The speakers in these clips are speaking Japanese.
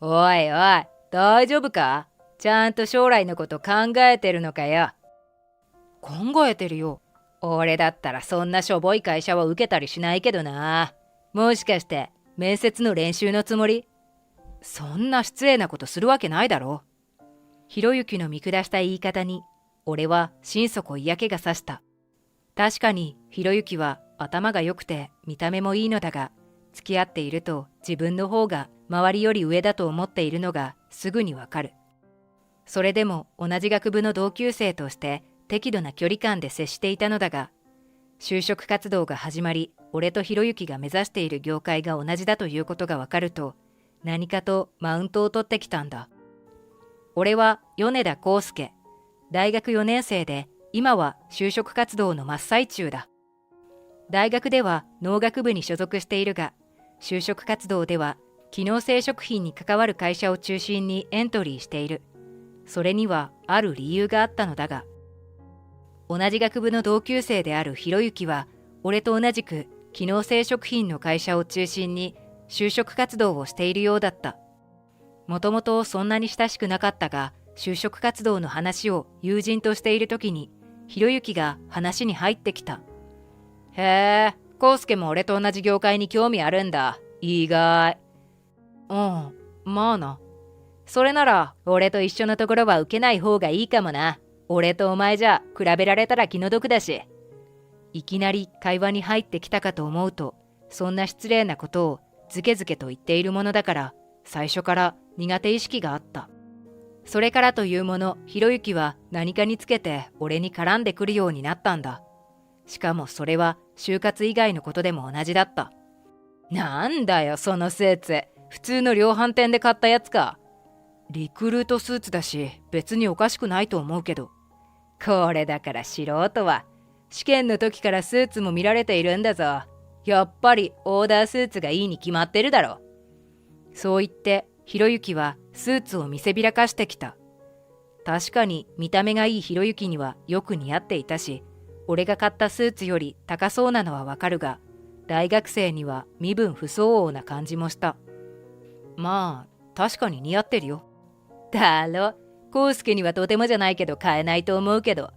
おいおい、大丈夫か？ちゃんと将来のこと考えてるのかよ。考えてるよ。俺だったらそんなしょぼい会社は受けたりしないけどな。もしかして面接の練習のつもり？そんな失礼なことするわけないだろ。ひろゆきの見下した言い方に、俺は心底嫌気がさした。確かにひろゆきは頭が良くて見た目もいいのだが、付き合っていると自分の方が周りより上だと思っているのがすぐにわかる。それでも同じ学部の同級生として適度な距離感で接していたのだが、就職活動が始まり、俺とひろゆきが目指している業界が同じだということがわかると、何かとマウントを取ってきたんだ。俺は米田康介、大学4年生で、今は就職活動の真っ最中だ。大学では農学部に所属しているが、就職活動では機能性食品に関わる会社を中心にエントリーしている。それにはある理由があったのだが、同じ学部の同級生であるひろゆきは、俺と同じく機能性食品の会社を中心に就職活動をしているようだった。もともとそんなに親しくなかったが、就職活動の話を友人としている時に、ひろゆきが話に入ってきた。へえ、康介も俺と同じ業界に興味あるんだ。意外。うん、まあな。それなら、俺と一緒のところは受けない方がいいかもな。俺とお前じゃ比べられたら気の毒だし。いきなり会話に入ってきたかと思うと、そんな失礼なことをずけずけと言っているものだから、最初から苦手意識があった。それからというもの、ひろゆきは何かにつけて俺に絡んでくるようになったんだ。しかもそれは就活以外のことでも同じだった。なんだよそのスーツ、普通の量販店で買ったやつか。リクルートスーツだし、別におかしくないと思うけど。これだから素人は、試験の時からスーツも見られているんだぞ。やっぱりオーダースーツがいいに決まってるだろ。そう言ってひろゆきはスーツを見せびらかしてきた。確かに見た目がいいひろゆきにはよく似合っていたし、俺が買ったスーツより高そうなのはわかるが、大学生には身分不相応な感じもした。まあ確かに似合ってるよ。だろ、康介にはとてもじゃないけど買えないと思うけど、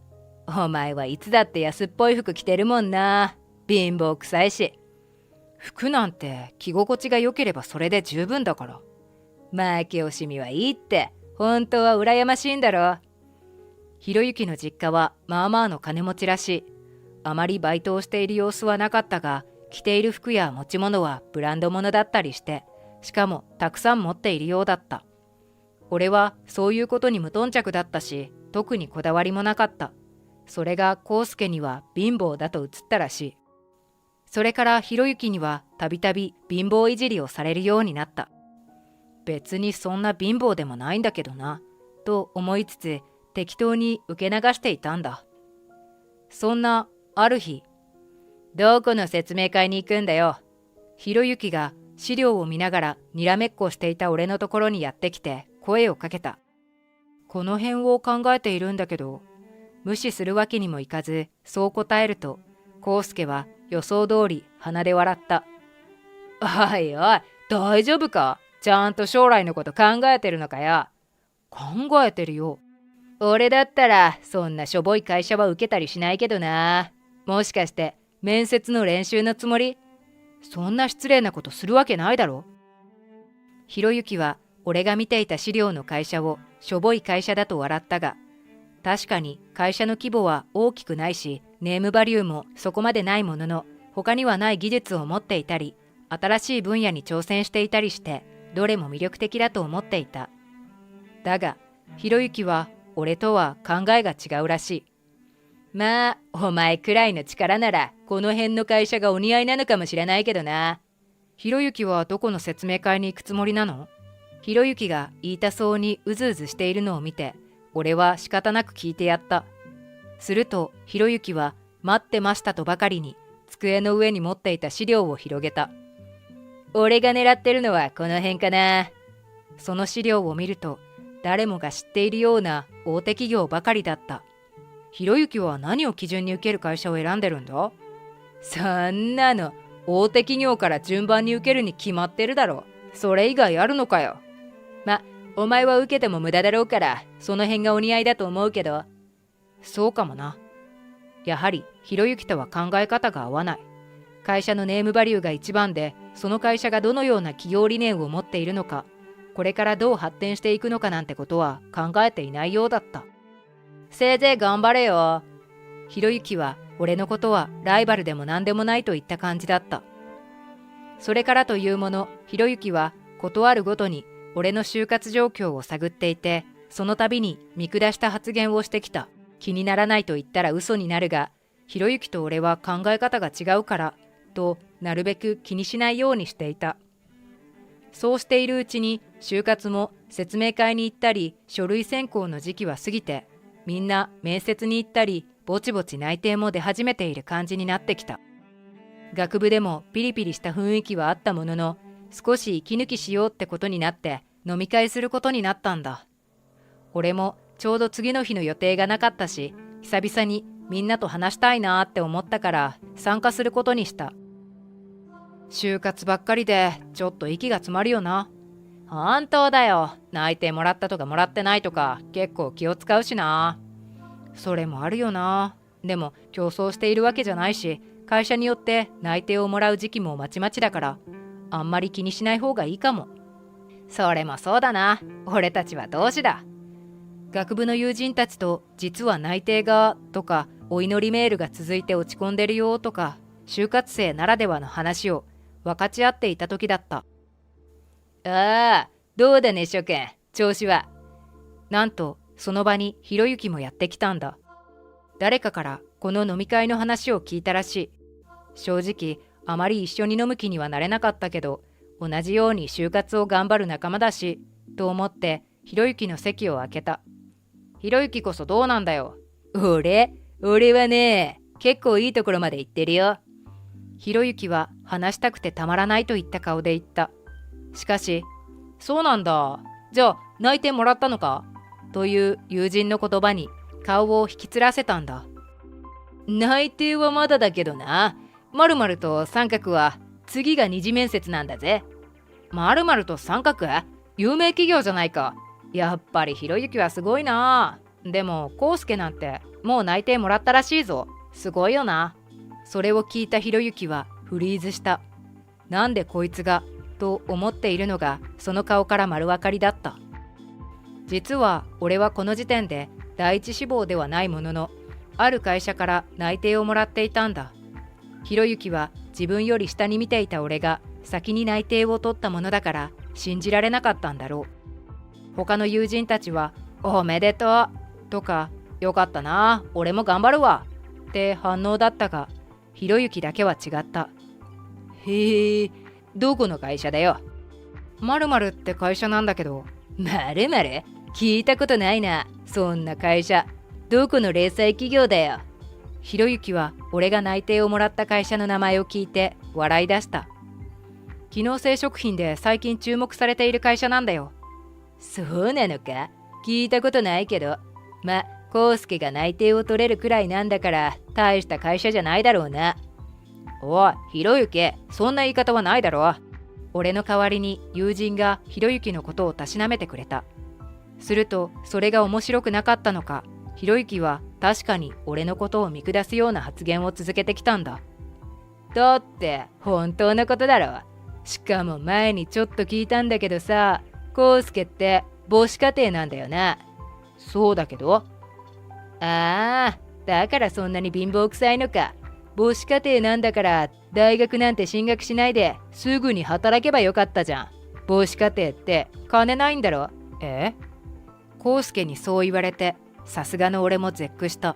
お前はいつだって安っぽい服着てるもんな。貧乏くさいし。服なんて着心地が良ければそれで十分だから。負け惜しみはいいって、本当は羨ましいんだろ。ひろゆきの実家はまあまあの金持ちらしい。あまりバイトをしている様子はなかったが、着ている服や持ち物はブランド物だったりして、しかもたくさん持っているようだった。俺はそういうことに無頓着だったし、特にこだわりもなかった。それが康介には貧乏だと映ったらしい。それからひろゆきにはたびたび貧乏いじりをされるようになった。別にそんな貧乏でもないんだけどな、と思いつつ適当に受け流していたんだ。そんなある日、どこの説明会に行くんだよ。ひろゆきが資料を見ながらにらめっこしていた俺のところにやってきて声をかけた。この辺を考えているんだけど、無視するわけにもいかず、そう答えると、康介は予想通り鼻で笑った。おいおい、大丈夫か？ちゃんと将来のこと考えてるのかよ。考えてるよ。俺だったらそんなしょぼい会社は受けたりしないけどな。もしかして面接の練習のつもり？そんな失礼なことするわけないだろ。ひろゆきは俺が見ていた資料の会社をしょぼい会社だと笑ったが、確かに会社の規模は大きくないし、ネームバリューもそこまでないものの、他にはない技術を持っていたり、新しい分野に挑戦していたりして、どれも魅力的だと思っていた。だが、ひろゆきは俺とは考えが違うらしい。まあ、お前くらいの力なら、この辺の会社がお似合いなのかもしれないけどな。ひろゆきはどこの説明会に行くつもりなの？ひろゆきが言いたそうにうずうずしているのを見て、俺は仕方なく聞いてやった。すると、ひろゆきは待ってましたとばかりに、机の上に持っていた資料を広げた。俺が狙ってるのはこの辺かな。その資料を見ると、誰もが知っているような大手企業ばかりだった。ひろゆきは何を基準に受ける会社を選んでるんだ？そんなの、大手企業から順番に受けるに決まってるだろ。それ以外あるのかよ。お前は受けても無駄だろうから、その辺がお似合いだと思うけど。そうかもな。やはり、ひろゆきとは考え方が合わない。会社のネームバリューが一番で、その会社がどのような企業理念を持っているのか、これからどう発展していくのかなんてことは考えていないようだった。せいぜい頑張れよ。ひろゆきは、俺のことはライバルでも何でもないといった感じだった。それからというもの、ひろゆきは、ことあるごとに、俺の就活状況を探っていて、その度に見下した発言をしてきた。気にならないと言ったら嘘になるが、ひろゆきと俺は考え方が違うから、となるべく気にしないようにしていた。そうしているうちに、就活も説明会に行ったり、書類選考の時期は過ぎて、みんな面接に行ったり、ぼちぼち内定も出始めている感じになってきた。学部でもピリピリした雰囲気はあったものの、少し息抜きしようってことになって飲み会することになったんだ。俺もちょうど次の日の予定がなかったし、久々にみんなと話したいなって思ったから参加することにした。就活ばっかりでちょっと息が詰まるよな。本当だよ。内定もらったとかもらってないとか結構気を使うしな。それもあるよな。でも競争しているわけじゃないし、会社によって内定をもらう時期もまちまちだから、あんまり気にしない方がいいかも。それもそうだな。俺たちは同志だ。学部の友人たちと実は内定がとかお祈りメールが続いて落ち込んでるよとか、就活生ならではの話を分かち合っていた時だった。ああ、どうだね諸君、調子は。なんとその場にひろゆきもやってきたんだ。誰かからこの飲み会の話を聞いたらしい。正直あまり一緒に飲む気にはなれなかったけど、同じように就活を頑張る仲間だしと思ってひろゆきの席を空けた。ひろゆきこそどうなんだよ。俺はね、結構いいところまで行ってるよ。ひろゆきは話したくてたまらないといった顔で言った。しかし、そうなんだ。じゃあ内定もらったのかという友人の言葉に顔を引きつらせたんだ。内定はまだだけどな。〇〇と三角は次が二次面接なんだぜ。〇〇と三角？有名企業じゃないか。やっぱりひろゆきはすごいな。でもコウスケなんてもう内定もらったらしいぞ。すごいよな。それを聞いたひろゆきはフリーズした。なんでこいつがと思っているのがその顔から丸分かりだった。実は俺はこの時点で第一志望ではないものの、ある会社から内定をもらっていたんだ。ひろゆきは自分より下に見ていた俺が先に内定を取ったものだから信じられなかったんだろう。他の友人たちはおめでとうとかよかったな、俺も頑張るわって反応だったが、ひろゆきだけは違った。へえ、どこの会社だよ。〇〇って会社なんだけど。〇〇？聞いたことないな。そんな会社。どこの零細企業だよ。ひろゆきは俺が内定をもらった会社の名前を聞いて笑い出した。機能性食品で最近注目されている会社なんだよ。そうなのか？聞いたことないけど。コウスケが内定を取れるくらいなんだから大した会社じゃないだろうな。おい、ひろゆき、そんな言い方はないだろ。俺の代わりに友人がひろゆきのことをたしなめてくれた。するとそれが面白くなかったのか、ひろゆきは確かに俺のことを見下すような発言を続けてきたんだ。だって本当のことだろ。しかも前にちょっと聞いたんだけどさ、コウスケって母子家庭なんだよな。そうだけど。ああ、だからそんなに貧乏くさいのか。母子家庭なんだから大学なんて進学しないですぐに働けばよかったじゃん。母子家庭って金ないんだろ。コウスケにそう言われてさすがの俺も絶句した。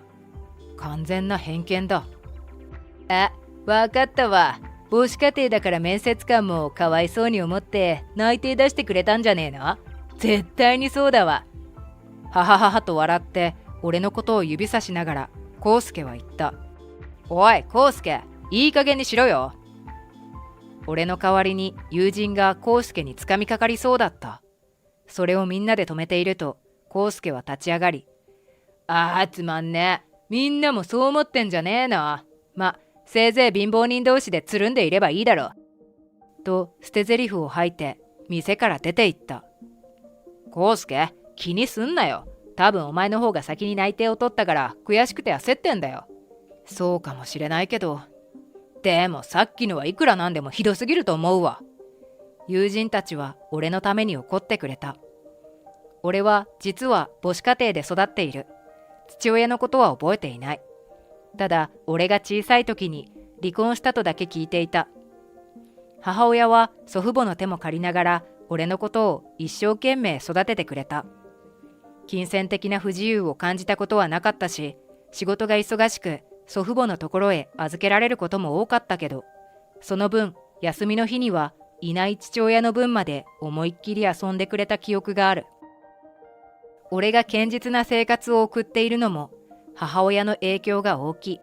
完全な偏見だ。わかったわ。母子家庭だから面接官もかわいそうに思って内定出してくれたんじゃねえの？絶対にそうだわ。ははははと笑って俺のことを指さしながらコウスケは言った。おいコウスケ、いい加減にしろよ。俺の代わりに友人がコウスケにつかみかかりそうだった。それをみんなで止めているとコウスケは立ち上がり、つまんねえ。みんなもそう思ってんじゃねえの。せいぜい貧乏人同士でつるんでいればいいだろ。と捨て台詞を吐いて店から出て行った。康介、気にすんなよ。多分お前の方が先に内定を取ったから悔しくて焦ってんだよ。そうかもしれないけど。でもさっきのはいくらなんでもひどすぎると思うわ。友人たちは俺のために怒ってくれた。俺は実は母子家庭で育っている。父親のことは覚えていない。ただ俺が小さい時に離婚したとだけ聞いていた。母親は祖父母の手も借りながら俺のことを一生懸命育ててくれた。金銭的な不自由を感じたことはなかったし、仕事が忙しく祖父母のところへ預けられることも多かったけど、その分休みの日にはいない父親の分まで思いっきり遊んでくれた記憶がある。俺が堅実な生活を送っているのも母親の影響が大きい。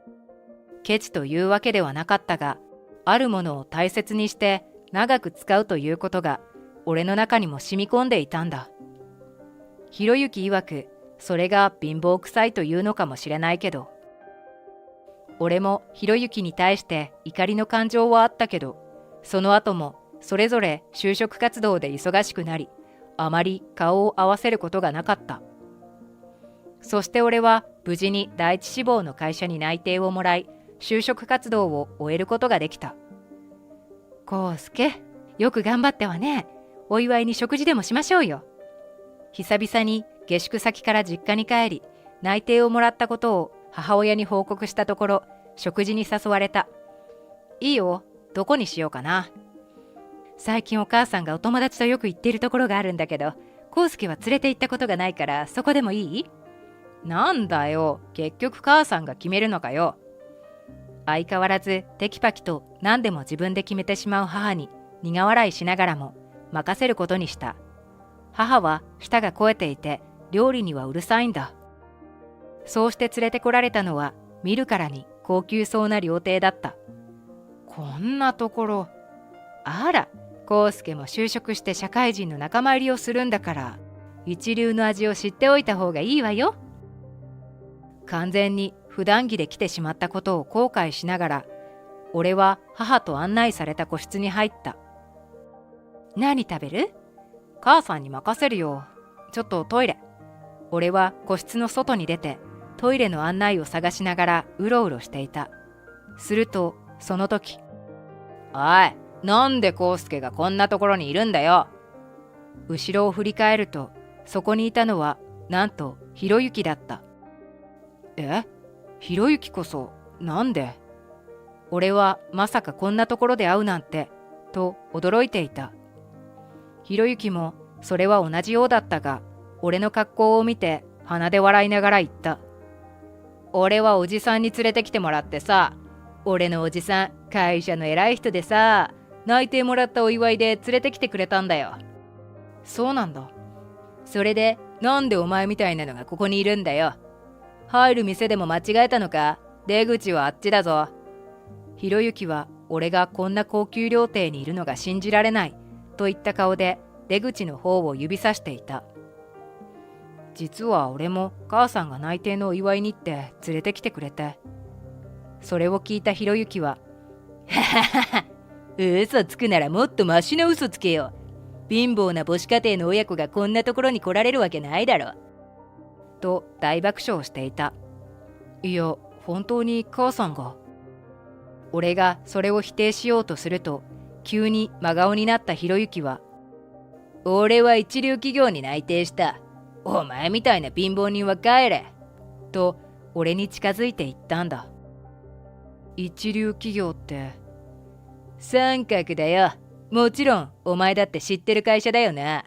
ケチというわけではなかったが、あるものを大切にして長く使うということが俺の中にも染み込んでいたんだ。ひろゆき曰く、それが貧乏臭いというのかもしれないけど、俺もひろゆきに対して怒りの感情はあったけど、その後もそれぞれ就職活動で忙しくなり、あまり顔を合わせることがなかった。そして俺は無事に第一志望の会社に内定をもらい、就職活動を終えることができた。康介、よく頑張ってはね。お祝いに食事でもしましょうよ。久々に下宿先から実家に帰り、内定をもらったことを母親に報告したところ、食事に誘われた。いいよ、どこにしようかな。最近お母さんがお友達とよく行っているところがあるんだけど、康介は連れて行ったことがないからそこでもいい？なんだよ、結局母さんが決めるのかよ。相変わらずテキパキと何でも自分で決めてしまう母に苦笑いしながらも任せることにした。母は舌が肥えていて料理にはうるさいんだ。そうして連れてこられたのは見るからに高級そうな料亭だった。こんなところ。あら、康介も就職して社会人の仲間入りをするんだから、一流の味を知っておいた方がいいわよ。完全に普段着で来てしまったことを後悔しながら、俺は母と案内された個室に入った。何食べる？母さんに任せるよ。ちょっとトイレ。俺は個室の外に出てトイレの案内を探しながらうろうろしていた。するとその時、おい、なんで康介がこんなところにいるんだよ。後ろを振り返ると、そこにいたのはなんとひろゆきだった。え？ひろゆきこそなんで？俺はまさかこんなところで会うなんてと驚いていた。ひろゆきもそれは同じようだったが、俺の格好を見て鼻で笑いながら言った。俺はおじさんに連れてきてもらってさ、俺のおじさん会社の偉い人でさ、内定もらったお祝いで連れてきてくれたんだよ。そうなんだ。それでなんでお前みたいなのがここにいるんだよ。入る店でも間違えたのか？出口はあっちだぞ。ひろゆきは俺がこんな高級料亭にいるのが信じられないといった顔で出口の方を指さしていた。実は俺も母さんが内定のお祝いにって連れてきてくれて。それを聞いたひろゆきは、はははは、嘘つくならもっとマシな嘘つけよ。貧乏な母子家庭の親子がこんなところに来られるわけないだろ。と大爆笑していた。いや、本当に母さんが。俺がそれを否定しようとすると、急に真顔になったひろゆきは、俺は一流企業に内定した。お前みたいな貧乏人は帰れ。と俺に近づいていったんだ。一流企業って？三角だよ。もちろんお前だって知ってる会社だよな。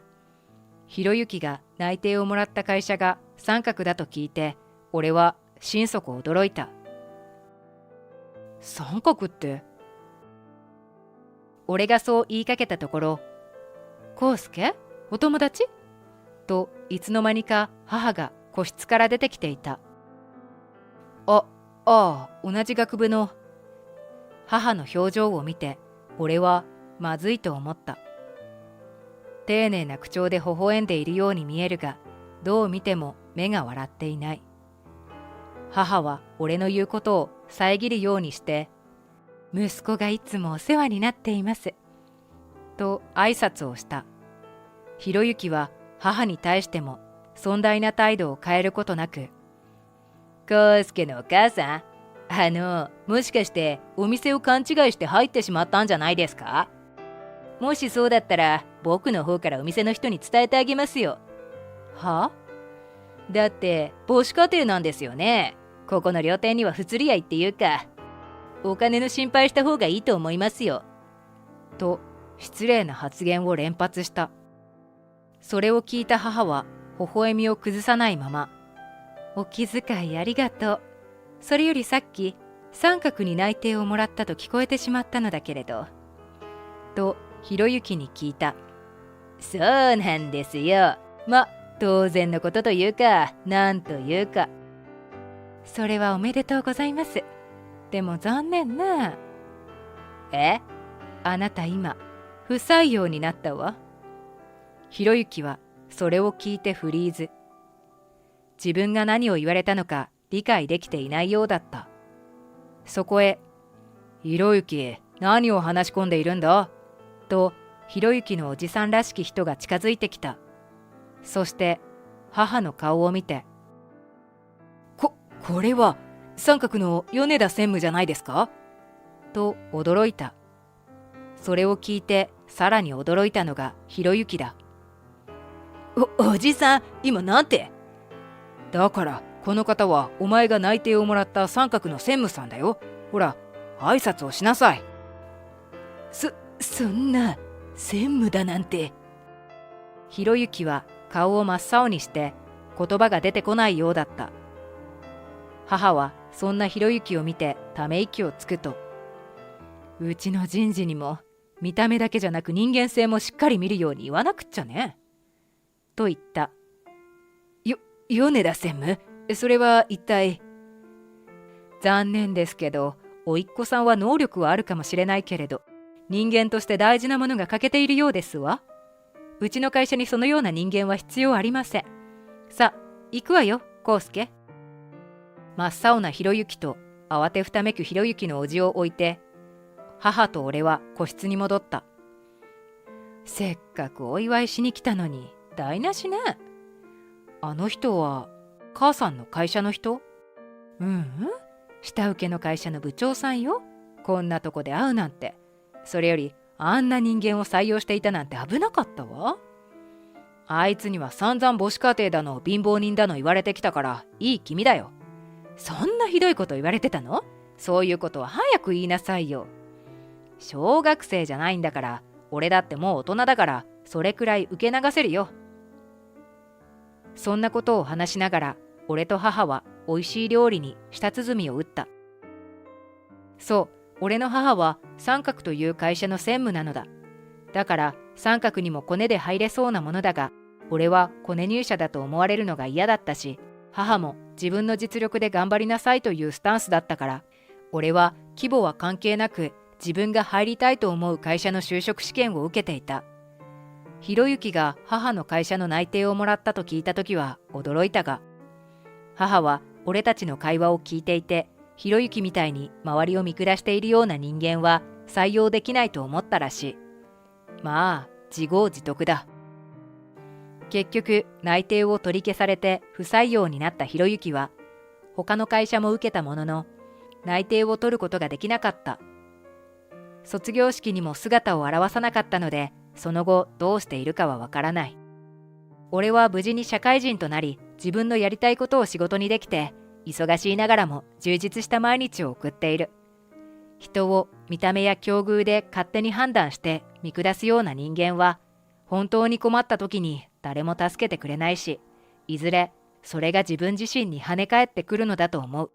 ひろゆきが内定をもらった会社が三角だと聞いて、俺は心底驚いた。三角って？俺がそう言いかけたところ、康介？お友達？といつの間にか母が個室から出てきていた。ああ、同じ学部の。母の表情を見て、俺はまずいと思った。丁寧な口調で微笑んでいるように見えるが、どう見ても目が笑っていない。母は俺の言うことを遮るようにして、息子がいつもお世話になっています。と挨拶をした。ひろゆきは母に対しても尊大な態度を変えることなく、康介のお母さん、もしかしてお店を勘違いして入ってしまったんじゃないですか？もしそうだったら僕の方からお店の人に伝えてあげますよ。は？だって母子家庭なんですよね。ここの料亭には不釣り合いっていうか、お金の心配した方がいいと思いますよ。と失礼な発言を連発した。それを聞いた母は微笑みを崩さないまま、お気遣いありがとう。それよりさっき三角に内定をもらったと聞こえてしまったのだけれど。とひろゆきに聞いた。そうなんですよ。当然のことというか、なんというか。それはおめでとうございます。でも残念な。え？あなた今、不採用になったわ。ひろゆきはそれを聞いてフリーズ。自分が何を言われたのか理解できていないようだった。そこへ、ひろゆき、何を話し込んでいるんだ？と、ひろゆきのおじさんらしき人が近づいてきた。そして母の顔を見て、これは三角の米田専務じゃないですか？と驚いた。それを聞いてさらに驚いたのがひろゆきだ。おじさん、今なんて？だからこの方はお前が内定をもらった三角の専務さんだよ。ほら、挨拶をしなさい。そんな専務だなんて。ひろゆきは顔を真っ青にして言葉が出てこないようだった。母はそんなひろゆきを見てため息をつくと、うちの人事にも見た目だけじゃなく人間性もしっかり見るように言わなくっちゃね。と言った。米田専務、それは一体？残念ですけど、おいっ子さんは能力はあるかもしれないけれど、人間として大事なものが欠けているようですわ。うちの会社にそのような人間は必要ありません。さあ、行くわよ、康介。真っ青なひろゆきと慌てふためくひろゆきのおじを置いて、母と俺は個室に戻った。せっかくお祝いしに来たのに台無しね。あの人は母さんの会社の人？下請けの会社の部長さんよ。こんなとこで会うなんて。それよりあんな人間を採用していたなんて危なかったわ。あいつには散々母子家庭だの貧乏人だの言われてきたからいい気味だよ。そんなひどいこと言われてたの？そういうことは早く言いなさいよ。小学生じゃないんだから、俺だってもう大人だからそれくらい受け流せるよ。そんなことを話しながら、俺と母はおいしい料理に舌鼓を打った。そう、俺の母は三角という会社の専務なのだ。だから三角にもコネで入れそうなものだが、俺はコネ入社だと思われるのが嫌だったし、母も自分の実力で頑張りなさいというスタンスだったから、俺は規模は関係なく自分が入りたいと思う会社の就職試験を受けていた。ひろゆきが母の会社の内定をもらったと聞いたときは驚いたが、母は俺たちの会話を聞いていて、ひろゆきみたいに周りを見下しているような人間は採用できないと思ったらしい。まあ、自業自得だ。結局、内定を取り消されて不採用になったひろゆきは、他の会社も受けたものの、内定を取ることができなかった。卒業式にも姿を現さなかったので、その後どうしているかはわからない。俺は無事に社会人となり、自分のやりたいことを仕事にできて、忙しいながらも充実した毎日を送っている。人を見た目や境遇で勝手に判断して見下すような人間は、本当に困った時に誰も助けてくれないし、いずれそれが自分自身に跳ね返ってくるのだと思う。